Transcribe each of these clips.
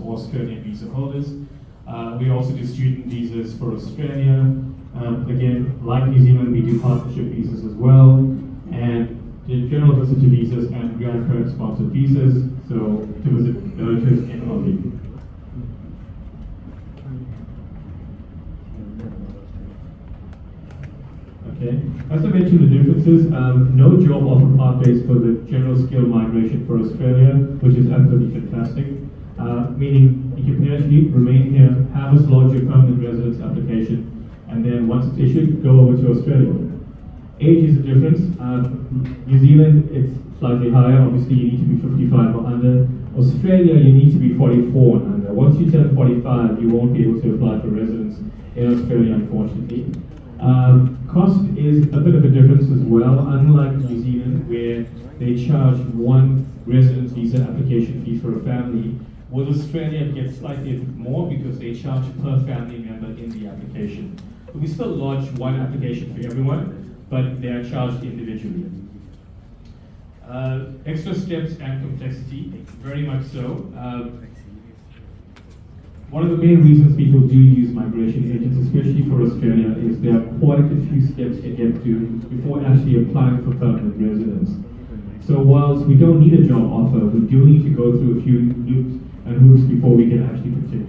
or Australian visa holders. We also do student visas for Australia. Again, like New Zealand, we do partnership visas as well, and the general visitor visas and grandparent sponsored visas, so to visit relatives in Aussie. Okay. As I mentioned, the differences, no job offer pathways for the general skill migration for Australia, which is absolutely fantastic. Meaning you can actually remain here, have us lodge your permanent residence application, and then once it's issued, go over to Australia. Age is a difference. New Zealand, it's slightly higher. Obviously, you need to be 55 or under. Australia, you need to be 44 and under. Once you turn 45, you won't be able to apply for residence in Australia, unfortunately. Cost is a bit of a difference as well, unlike New Zealand, where they charge one residence visa application fee for a family. With Australia, it gets slightly more because they charge per family member in the application. We still lodge one application for everyone, but they are charged individually. Extra steps and complexity, very much so. One of the main reasons people do use migration agents, especially for Australia, is there are quite a few steps to get to before actually applying for permanent residence. So whilst we don't need a job offer, we do need to go through a few loops and hoops before we can actually continue.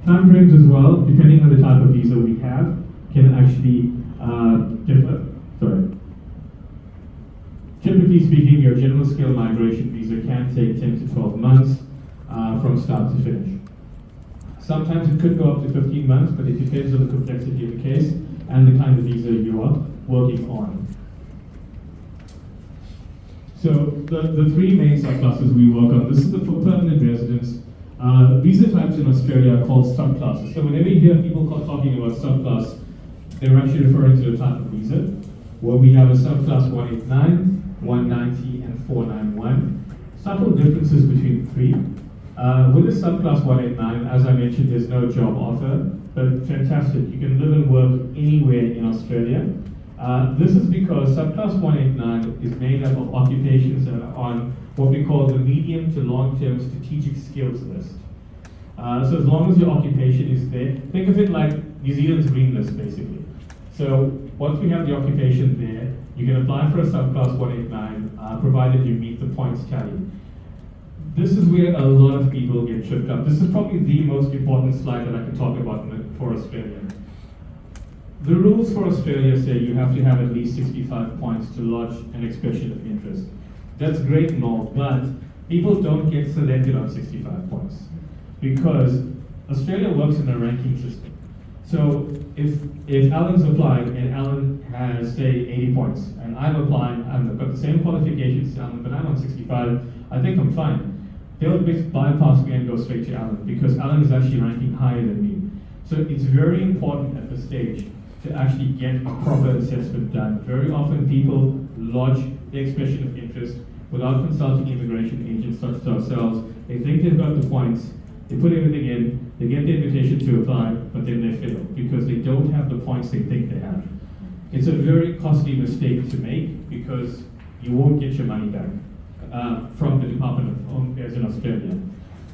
Time frames as well, depending on the type of visa we have, can actually differ. Typically speaking, your general skill migration visa can take 10 to 12 months from start to finish. Sometimes it could go up to 15 months, but it depends on the complexity of the case and the kind of visa you are working on. So the three main subclasses we work on, this is the for permanent residence. Visa types in Australia are called subclasses. So whenever you hear people talking about subclass, they're actually referring to the type of visa, where we have a subclass 189, 190, and 491. Subtle differences between the three. With the subclass 189, as I mentioned, there's no job offer, but fantastic. You can live and work anywhere in Australia. This is because subclass 189 is made up of occupations that are on what we call the medium to long-term strategic skills list. So as long as your occupation is there, think of it like New Zealand's green list, basically. So once we have the occupation there, you can apply for a subclass 189, provided you meet the points tally. This is where a lot of people get tripped up. This is probably the most important slide that I can talk about for Australia. The rules for Australia say you have to have at least 65 points to lodge an expression of interest. That's great and all, but people don't get selected on 65 points because Australia works in a ranking system. So if Alan's applied and Alan has, say, 80 points, and I'm applying, I've got the same qualifications as Alan, but I'm on 65, I think I'm fine. They'll bypass me and go straight to Alan because Alan is actually ranking higher than me. So it's very important at this stage to actually get a proper assessment done. Very often people lodge the expression of interest without consulting immigration agents such as ourselves. They think they've got the points, they put everything in, they get the invitation to apply, but then they fail because they don't have the points they think they have. It's a very costly mistake to make because you won't get your money back from the Department of Home Affairs in Australia.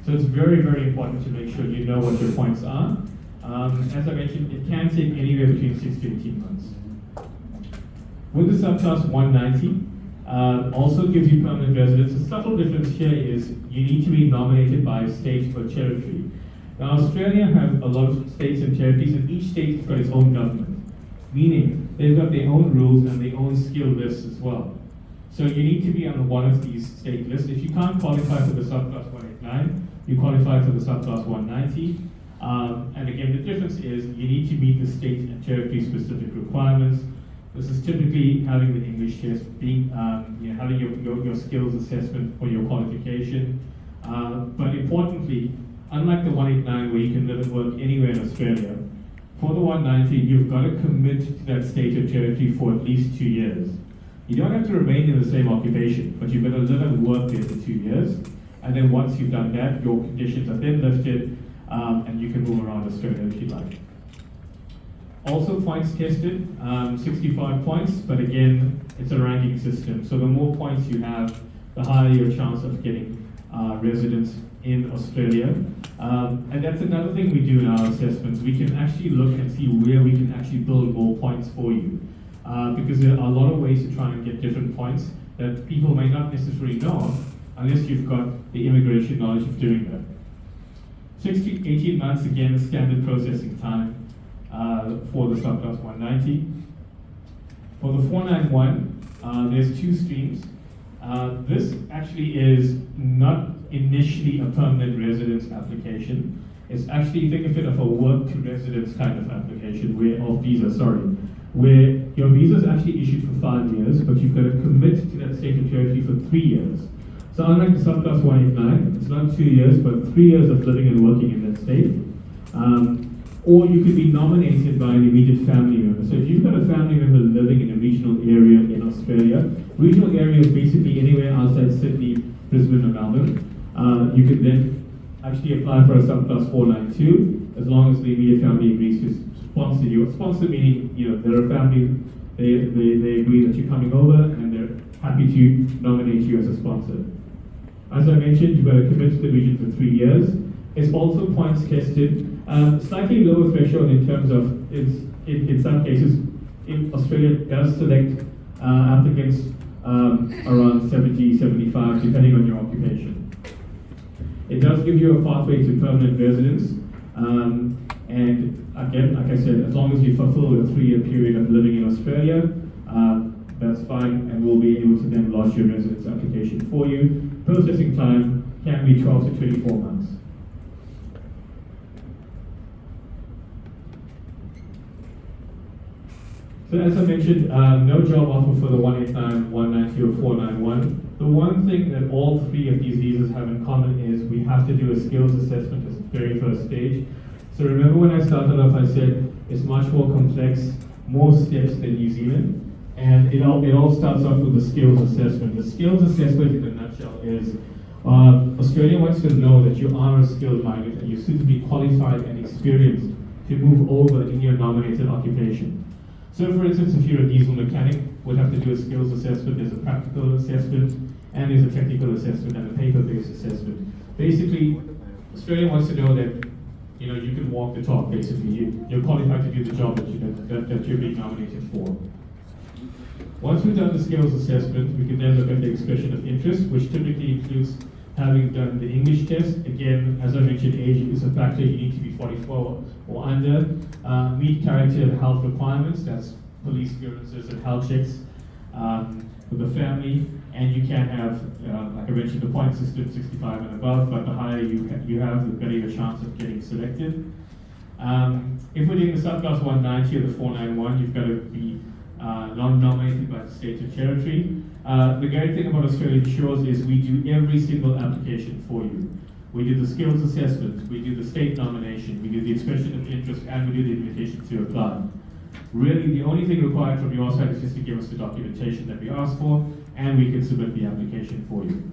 So it's very, very important to make sure you know what your points are. As I mentioned, it can take anywhere between 6 to 18 months. With the subclass 190, also gives you permanent residence. The subtle difference here is you need to be nominated by a state or territory. Now, Australia have a lot of states and territories, and each state has got its own government, meaning they've got their own rules and their own skill lists as well. So you need to be on one of these state lists. If you can't qualify for the subclass 189, you qualify for the subclass 190. And again, the difference is you need to meet the state and territory specific requirements. This is typically having the English test, being having your skills assessment for your qualification. But importantly, unlike the 189 where you can live and work anywhere in Australia, for the 190 you've got to commit to that state or territory for at least 2 years. You don't have to remain in the same occupation, but you've got to live and work there for 2 years. And then once you've done that, your conditions are then lifted, and you can move around Australia if you like. Also points tested, 65 points, but again, it's a ranking system. So the more points you have, the higher your chance of getting residents in Australia. And that's another thing we do in our assessments. We can actually look and see where we can actually build more points for you. Because there are a lot of ways to try and get different points that people may not necessarily know unless you've got the immigration knowledge of doing that. 6 to 18 months, again, standard processing time for the subclass 190. For the 491, there's two streams. This actually is not initially a permanent residence application. It's actually, think of it as a work to residence kind of application, where your visa is actually issued for 5 years, but you've got to commit to that state of territory for 3 years. So unlike the subclass 189, it's not 2 years, but 3 years of living and working in that state. Or you could be nominated by an immediate family member. So if you've got a family member living in a regional area in Australia, regional area is basically anywhere outside Sydney, Brisbane, or Melbourne. You could then actually apply for a subclass 492 as long as the immediate family agrees to sponsor you. Sponsor meaning, they're a family, they agree that you're coming over and they're happy to nominate you as a sponsor. As I mentioned, you've got to commit to the region for 3 years. It's also points tested. Slightly lower threshold in terms of, in some cases, Australia does select applicants around 70, 75, depending on your occupation. It does give you a pathway to permanent residence. And again, like I said, as long as you fulfill a 3-year period of living in Australia, that's fine, and we'll be able to then lodge your residence application for you. Processing time can be 12 to 24 months. So as I mentioned, no job offer for the 189, 190, or 491. The one thing that all three of these visas have in common is we have to do a skills assessment as the very first stage. So remember when I started off, I said it's much more complex, more steps than New Zealand. And it all starts off with the skills assessment. The skills assessment in a nutshell is Australia wants to know that you are a skilled migrant and you're suitably qualified and experienced to move over in your nominated occupation. So for instance, if you're a diesel mechanic, we'll have to do a skills assessment, there's a practical assessment, and there's a technical assessment and a paper-based assessment. Basically, Australia wants to know that you can walk the talk, basically. You're qualified to do the job that you're being nominated for. Once we've done the skills assessment, we can then look at the expression of interest, which typically includes having done the English test. Again, as I mentioned, age is a factor. You need to be 44 or under. Meet character and health requirements, that's police clearances and health checks with the family. And you can have, like I mentioned, the point system 65 and above, but the higher you have, the better your chance of getting selected. If we're doing the subclass 190 or the 491, you've got to be non-nominated by the state or territory. The great thing about Australian Shores is we do every single application for you. We do the skills assessment, we do the state nomination, we do the expression of interest, and we do the invitation to apply. Really, the only thing required from your side is just to give us the documentation that we asked for, and we can submit the application for you.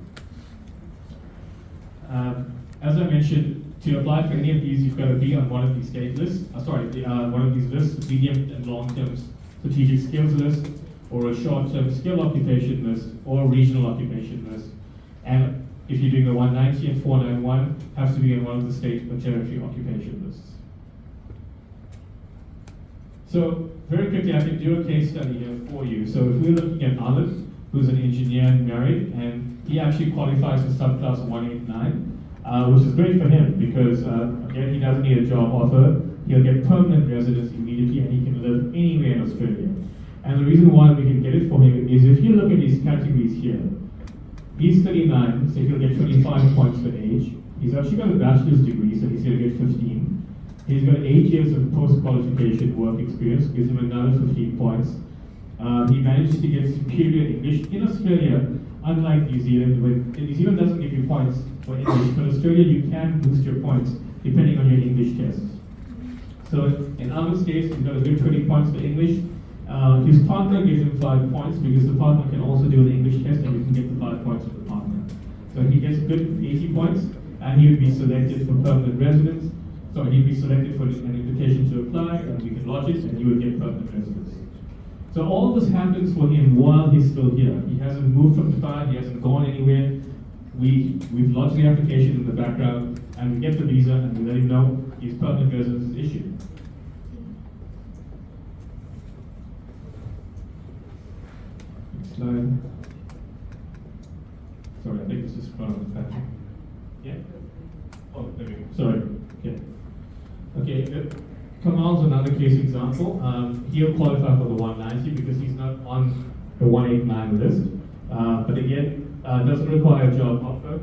As I mentioned, to apply for any of these, you've got to be on one of these state lists, one of these lists, medium and long-term strategic skills list, or a short-term skill occupation list, or a regional occupation list. And if you're doing the 190 and 491, has to be in one of the state or territory occupation lists. So very quickly, I can do a case study here for you. So if we're looking at Olive, who's an engineer and married, and he actually qualifies for subclass 189, which is great for him because, again, he doesn't need a job offer. He'll get permanent residence immediately and he can live anywhere in Australia. And the reason why we can get it for him is if you look at these categories here, he's 39, so he'll get 25 points for age. He's actually got a bachelor's degree, so he's going to get 15. He's got 8 years of post-qualification work experience, gives him another 15 points. He managed to get superior English in Australia, unlike New Zealand. New Zealand doesn't give you points for English, but Australia you can boost your points depending on your English test. So in Ahmed's case, he's got a good 20 points for English. His partner gives him 5 points because the partner can also do an English test and you can get the 5 points from the partner. So he gets a good 80 points and he would be selected for permanent residence. So he'd be selected for an invitation to apply and we can lodge it and he would get permanent residence. So all of this happens for him while he's still here. He hasn't moved from Dubai, he hasn't gone anywhere. we've lodged the application in the background, and we get the visa, and we let him know his permanent residence is issued. Next slide. Sorry, I think this is Patrick. Yeah? Oh, there we go. Sorry. Yeah. Okay, Kamal's another case example. He'll qualify for the 190 because he's not on the 189 list. But again, doesn't require a job offer.